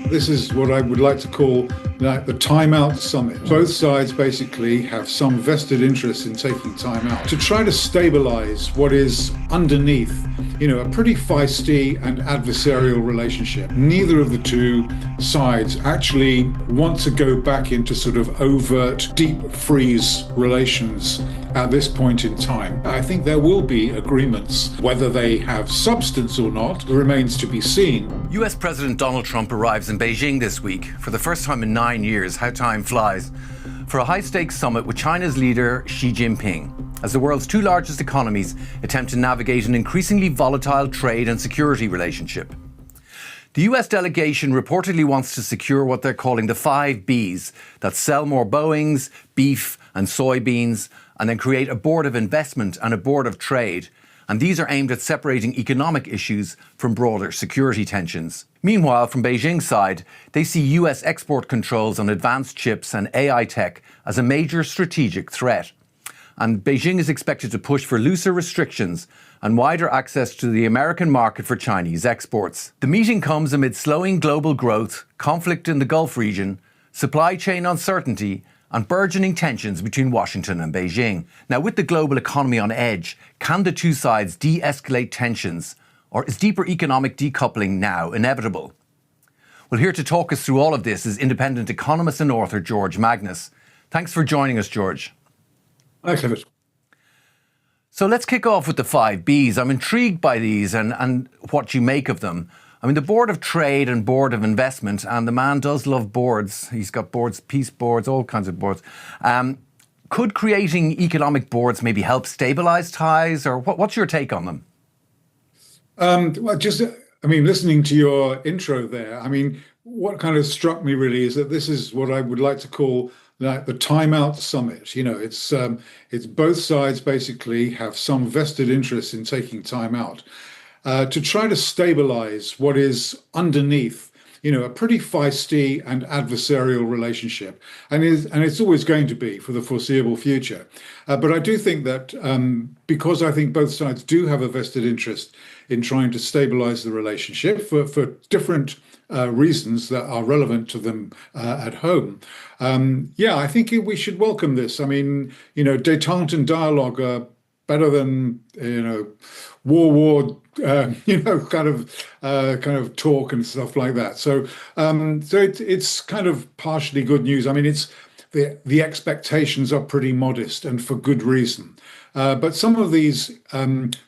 This is what I would like to call the timeout summit. Both sides basically have some vested interest in taking time out to try to stabilize what is underneath, a pretty feisty and adversarial relationship. Neither of the two sides actually want to go back into sort of overt deep freeze relations at this point in time. I think there will be agreements. Whether they have substance or not remains to be seen. US President Donald Trump arrives in Beijing this week for the first time in 9 years. How time flies. For a high-stakes summit with China's leader Xi Jinping, as the world's two largest economies attempt to navigate an increasingly volatile trade and security relationship. The US delegation reportedly wants to secure what they're calling the 5Bs, that sell more Boeings, beef and soybeans, and then create a board of investment and a board of trade. And these are aimed at separating economic issues from broader security tensions. Meanwhile, from Beijing's side, they see US export controls on advanced chips and AI tech as a major strategic threat. And Beijing is expected to push for looser restrictions and wider access to the American market for Chinese exports. The meeting comes amid slowing global growth, conflict in the Gulf region, supply chain uncertainty, and burgeoning tensions between Washington and Beijing. Now, with the global economy on edge, can the two sides de-escalate tensions, or is deeper economic decoupling now inevitable? Well, here to talk us through all of this is independent economist and author George Magnus. Thanks for joining us, George. Thanks, David. So let's kick off with the 5Bs. I'm intrigued by these and what you make of them. I mean, the Board of Trade and Board of Investment, and the man does love boards. He's got boards, peace boards, all kinds of boards. Could creating economic boards maybe help stabilise ties, or what's your take on them? Listening to your intro there, what kind of struck me really is that this is what I would like to call the timeout summit. It's both sides basically have some vested interest in taking time out to try to stabilize what is underneath, a pretty feisty and adversarial relationship, and it's always going to be for the foreseeable future. But I do think that because I think both sides do have a vested interest in trying to stabilize the relationship for different reasons that are relevant to them at home. I think we should welcome this. Détente and dialogue are better than war, kind of talk and stuff like that. So it's kind of partially good news. It's the expectations are pretty modest and for good reason. But some of these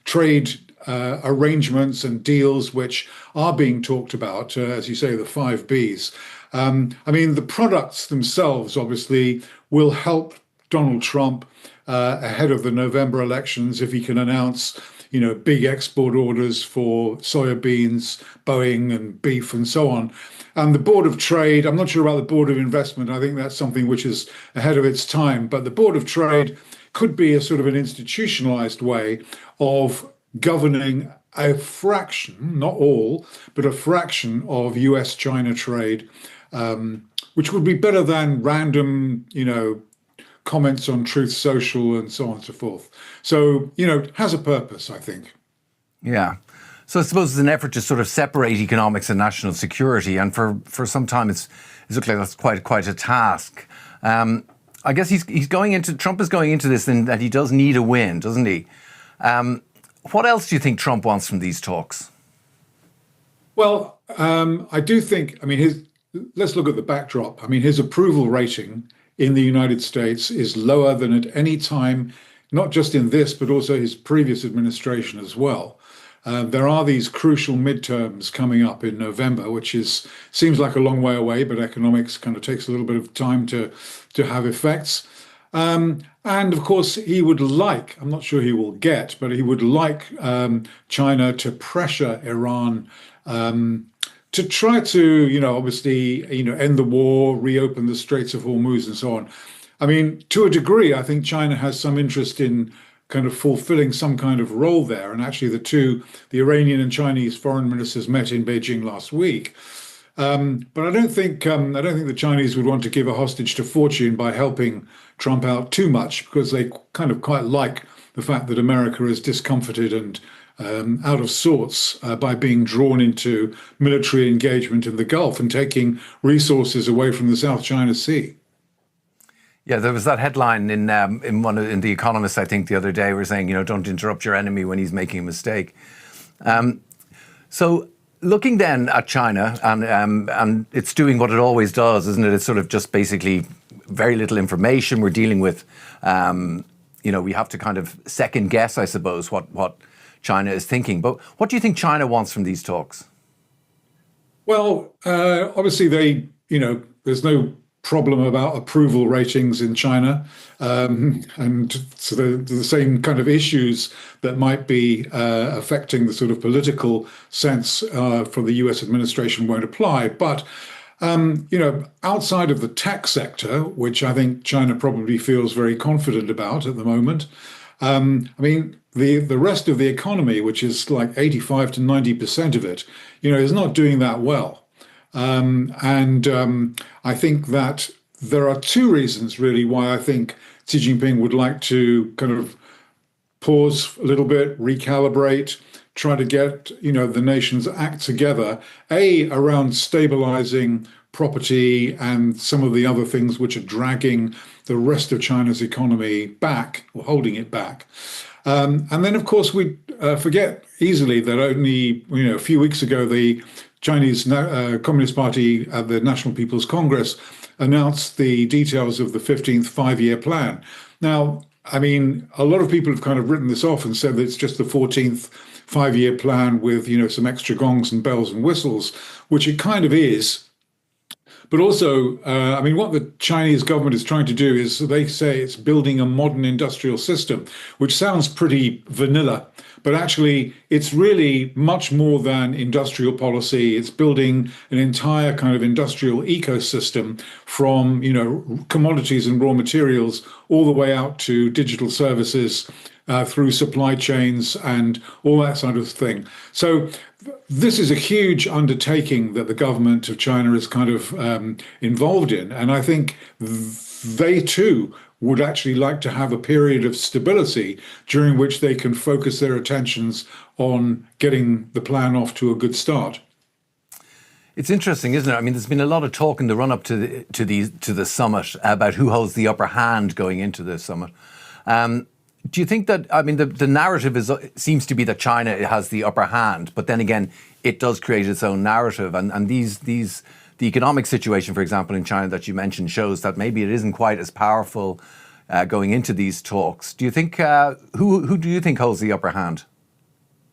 trade arrangements and deals which are being talked about, as you say, the 5Bs. The products themselves obviously will help Donald Trump ahead of the November elections if he can announce, big export orders for soybeans, Boeing and beef and so on. And the Board of Trade, I'm not sure about the Board of Investment. I think that's something which is ahead of its time. But the Board of Trade could be a sort of an institutionalized way of governing a fraction, not all, but a fraction of US-China trade, which would be better than random, comments on Truth Social and so on and so forth. So, it has a purpose, I think. Yeah. So I suppose it's an effort to sort of separate economics and national security. And for some time, it's looked like that's quite a task. I guess Trump is going into this in that he does need a win, doesn't he? What else do you think Trump wants from these talks? Well, I do think, let's look at the backdrop. His approval rating in the United States is lower than at any time, not just in this, but also his previous administration as well. There are these crucial midterms coming up in November, which seems like a long way away, but economics kind of takes a little bit of time to have effects. And of course, he would like, I'm not sure he will get, but he would like China to pressure Iran to try to, obviously, end the war, reopen the Straits of Hormuz and so on. To a degree, I think China has some interest in kind of fulfilling some kind of role there. And actually, the Iranian and Chinese foreign ministers met in Beijing last week. But I don't think the Chinese would want to give a hostage to fortune by helping Trump out too much, because they kind of quite like the fact that America is discomfited and out of sorts by being drawn into military engagement in the Gulf and taking resources away from the South China Sea. Yeah, there was that headline in The Economist, I think, the other day, were saying, don't interrupt your enemy when he's making a mistake. So looking then at China, and it's doing what it always does, isn't it? It's sort of just basically very little information. We're dealing with, we have to kind of second guess, I suppose, what China is thinking. But what do you think China wants from these talks? Well, obviously there's no problem about approval ratings in China. And so the same kind of issues that might be affecting the sort of political sense for the US administration won't apply. But, outside of the tech sector, which I think China probably feels very confident about at the moment, the rest of the economy, which is like 85 to 90% of it, is not doing that well. I think that there are two reasons really why I think Xi Jinping would like to kind of pause a little bit, recalibrate, try to get, the nation's act together, around stabilizing property and some of the other things which are dragging the rest of China's economy back or holding it back. And then, of course, we forget easily that only, a few weeks ago, the Chinese Communist Party at the National People's Congress announced the details of the 15th five-year plan. Now, a lot of people have kind of written this off and said that it's just the 14th five-year plan with, some extra gongs and bells and whistles, which it kind of is. But also, what the Chinese government is trying to do is they say it's building a modern industrial system, which sounds pretty vanilla, but actually it's really much more than industrial policy. It's building an entire kind of industrial ecosystem from, commodities and raw materials all the way out to digital services, through supply chains and all that sort of thing. So this is a huge undertaking that the government of China is kind of involved in. And I think they too would actually like to have a period of stability during which they can focus their attentions on getting the plan off to a good start. It's interesting, isn't it? There's been a lot of talk in the run-up to the summit about who holds the upper hand going into the summit. Do you think that, the narrative seems to be that China has the upper hand, but then again, it does create its own narrative. And the economic situation, for example, in China that you mentioned shows that maybe it isn't quite as powerful going into these talks. Do you think, who do you think holds the upper hand?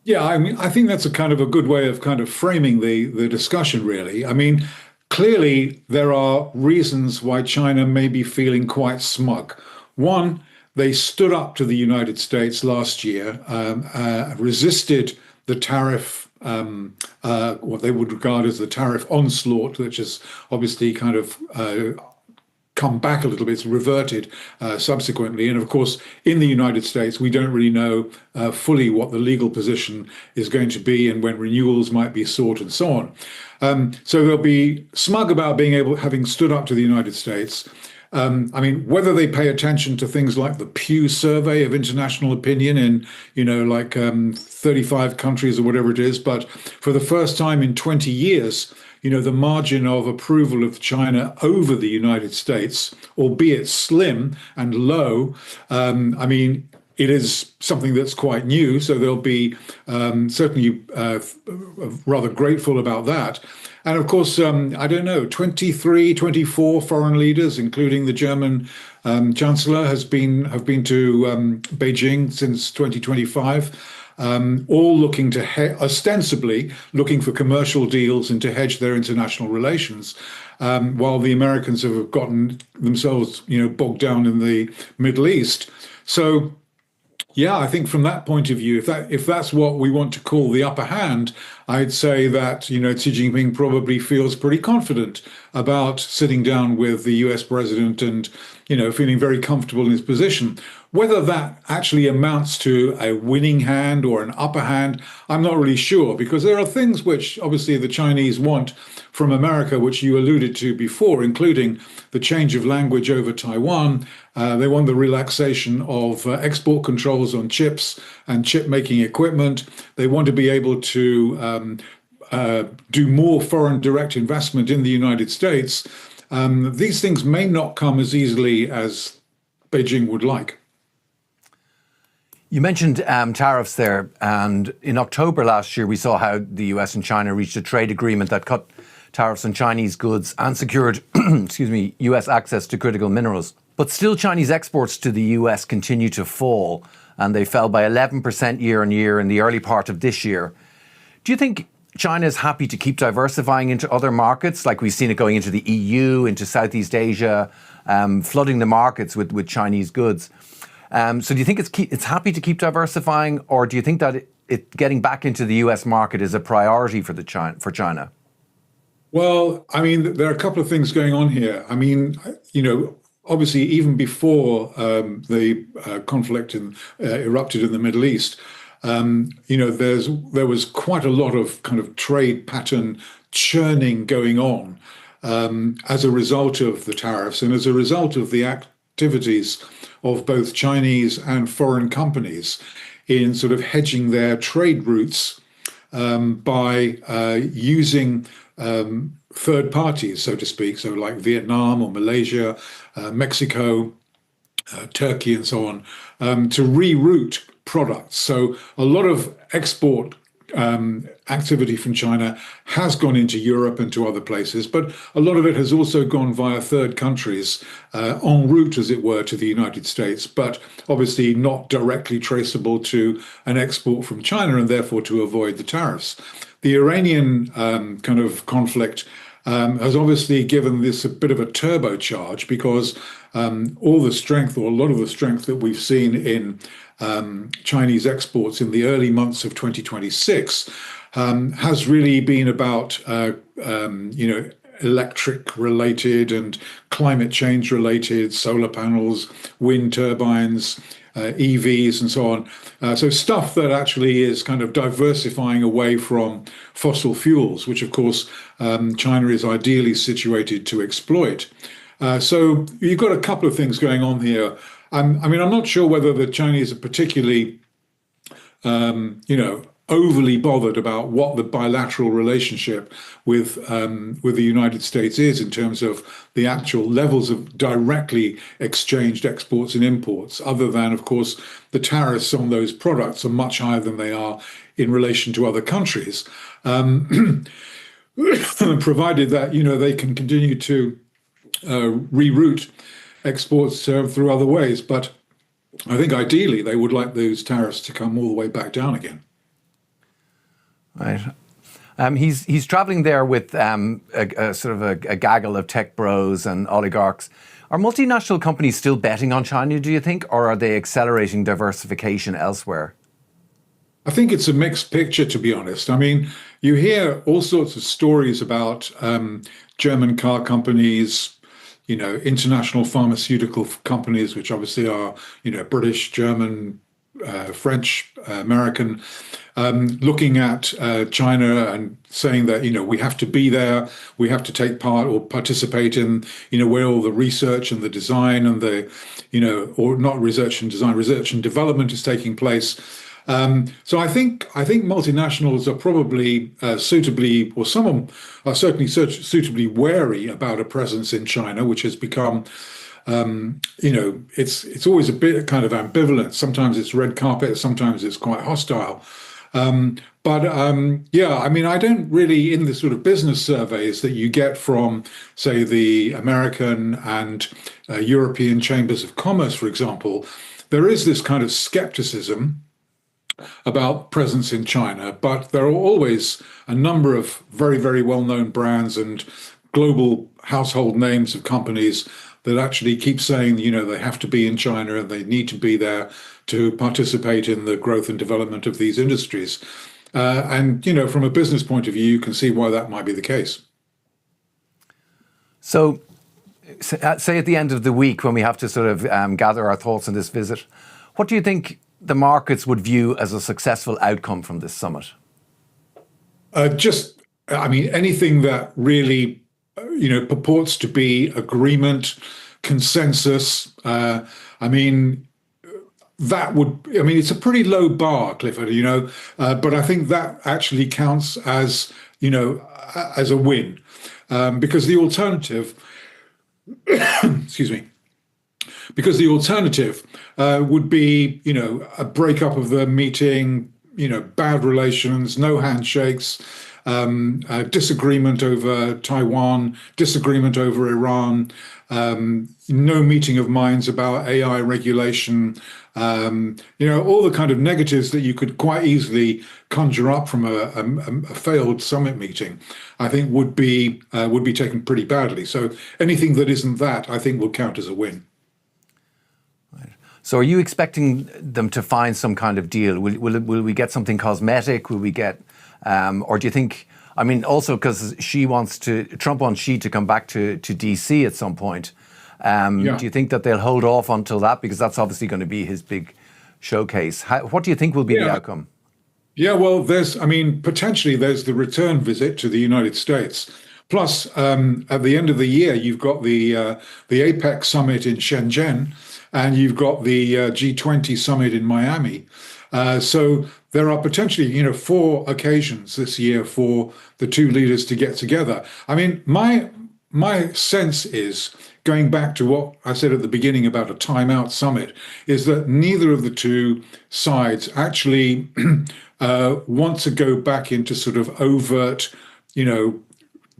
Yeah, I think that's a kind of a good way of kind of framing the discussion, really. Clearly, there are reasons why China may be feeling quite smug. One, they stood up to the United States last year, resisted the tariff, what they would regard as the tariff onslaught, which has obviously kind of come back a little bit, it's reverted subsequently. And of course, in the United States, we don't really know fully what the legal position is going to be and when renewals might be sought and so on. So they'll be smug about having stood up to the United States. Whether they pay attention to things like the Pew survey of international opinion in, 35 countries or whatever it is, but for the first time in 20 years, the margin of approval of China over the United States, albeit slim and low, it is something that's quite new. So they'll be certainly rather grateful about that. And of course, 23, 24 foreign leaders, including the German Chancellor, have been to Beijing since 2025, all looking to ostensibly looking for commercial deals and to hedge their international relations, while the Americans have gotten themselves, bogged down in the Middle East. So, yeah, I think from that point of view, if that's what we want to call the upper hand, I'd say that, Xi Jinping probably feels pretty confident about sitting down with the US president and, feeling very comfortable in his position. Whether that actually amounts to a winning hand or an upper hand, I'm not really sure, because there are things which obviously the Chinese want from America, which you alluded to before, including the change of language over Taiwan. They want the relaxation of export controls on chips and chip making equipment. They want to be able to do more foreign direct investment in the United States. These things may not come as easily as Beijing would like. You mentioned tariffs there, and in October last year, we saw how the US and China reached a trade agreement that cut tariffs on Chinese goods and secured, excuse me, US access to critical minerals. But still, Chinese exports to the US continue to fall, and they fell by 11% year on year in the early part of this year. Do you think China is happy to keep diversifying into other markets, like we've seen it going into the EU, into Southeast Asia, flooding the markets with Chinese goods? So do you think it's happy to keep diversifying, or do you think that it getting back into the US market is a priority for China? Well, I mean, there are a couple of things going on here. I mean, obviously, even before the conflict erupted in the Middle East, there was quite a lot of kind of trade pattern churning going on as a result of the tariffs and as a result of the activities of both Chinese and foreign companies in sort of hedging their trade routes by using third parties, so to speak, so like Vietnam or Malaysia, Mexico, Turkey, and so on, to reroute products. So a lot of export activity from China has gone into Europe and to other places, but a lot of it has also gone via third countries en route, as it were, to the United States, but obviously not directly traceable to an export from China and therefore to avoid the tariffs. The Iranian kind of conflict has obviously given this a bit of a turbocharge because all the strength, or a lot of the strength that we've seen in Chinese exports in the early months of 2026 has really been about, electric related and climate change related, solar panels, wind turbines, EVs and so on. So stuff that actually is kind of diversifying away from fossil fuels, which of course China is ideally situated to exploit. So you've got a couple of things going on here. I mean, I'm not sure whether the Chinese are particularly, overly bothered about what the bilateral relationship with the United States is in terms of the actual levels of directly exchanged exports and imports, other than, of course, the tariffs on those products are much higher than they are in relation to other countries, provided that, they can continue to reroute exports through other ways. But I think ideally they would like those tariffs to come all the way back down again. Right. He's traveling there with a sort of a gaggle of tech bros and oligarchs. Are multinational companies still betting on China, do you think, or are they accelerating diversification elsewhere? I think it's a mixed picture, to be honest. I mean, you hear all sorts of stories about German car companies, international pharmaceutical companies, which obviously are, British, German, French, American, looking at China and saying that, we have to be there, we have to take part or participate in, where all the research and the design and the, or not research and design, research and development is taking place. So I think multinationals are probably suitably, or some of them are certainly suitably wary about a presence in China, which has become, it's always a bit kind of ambivalent. Sometimes it's red carpet, sometimes it's quite hostile. Yeah, I mean, I don't really, in the sort of business surveys that you get from, say, the American and European chambers of commerce, for example, there is this kind of skepticism about presence in China, but there are always a number of very, very well-known brands and global household names of companies that actually keep saying, they have to be in China and they need to be there to participate in the growth and development of these industries. And from a business point of view, you can see why that might be the case. So Say at the end of the week when we have to sort of gather our thoughts on this visit, what do you think the markets would view as a successful outcome from this summit? I mean, anything that really, purports to be agreement, consensus. I mean, it's a pretty low bar, Clifford, but I think that actually counts as, as a win, because the alternative, excuse me, because the alternative would be, a breakup of the meeting, bad relations, no handshakes, disagreement over Taiwan, disagreement over Iran, no meeting of minds about AI regulation, all the kind of negatives that you could quite easily conjure up from a failed summit meeting, I think would be taken pretty badly. So anything that isn't that, I think, will count as a win. So are you expecting them to find some kind of deal? Will we get something cosmetic? Will we get, or do you think, I mean, also because Trump wants Xi to come back to DC at some point. Do you think that they'll hold off until that? Because that's obviously going to be his big showcase. What do you think will be the outcome? Yeah, well, potentially there's the return visit to the United States. Plus, at the end of the year, you've got the APEC summit in Shenzhen, and you've got the G20 summit in Miami. So there are potentially, 4 occasions this year for the two leaders to get together. I mean, my sense is, going back to what I said at the beginning about a timeout summit, is that neither of the two sides actually want to go back into sort of overt,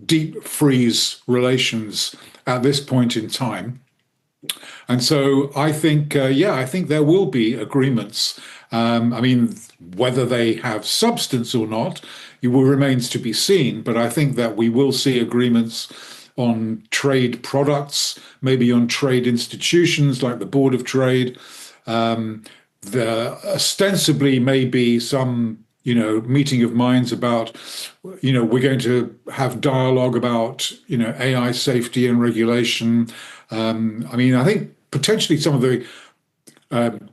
deep freeze relations at this point in time. And so I think, I think there will be agreements. I mean, whether they have substance or not, it will remains to be seen. But I think that we will see agreements on trade products, maybe on trade institutions like the Board of Trade. There ostensibly may be some, meeting of minds about, we're going to have dialogue about, AI safety and regulation. I mean, I think potentially some of the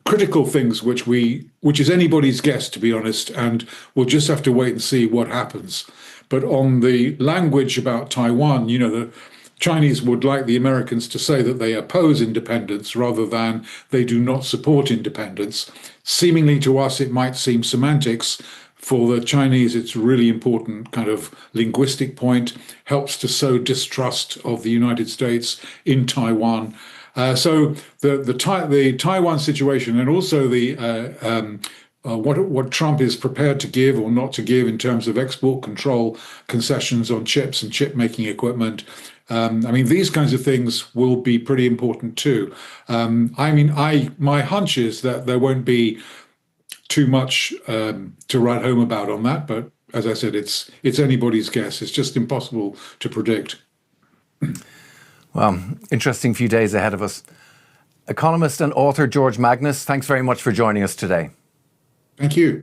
critical things which is anybody's guess, to be honest, and we'll just have to wait and see what happens. But on the language about Taiwan, the Chinese would like the Americans to say that they oppose independence rather than they do not support independence. Seemingly to us, it might seem semantics. For the Chinese, it's a really important kind of linguistic point, helps to sow distrust of the United States in Taiwan. So the Taiwan situation, and also the what Trump is prepared to give or not to give in terms of export control concessions on chips and chip making equipment. I mean, these kinds of things will be pretty important too. My hunch is that there won't be too much to write home about on that, but as I said, it's anybody's guess. It's just impossible to predict. Well, interesting few days ahead of us. Economist and author George Magnus, thanks very much for joining us today. Thank you.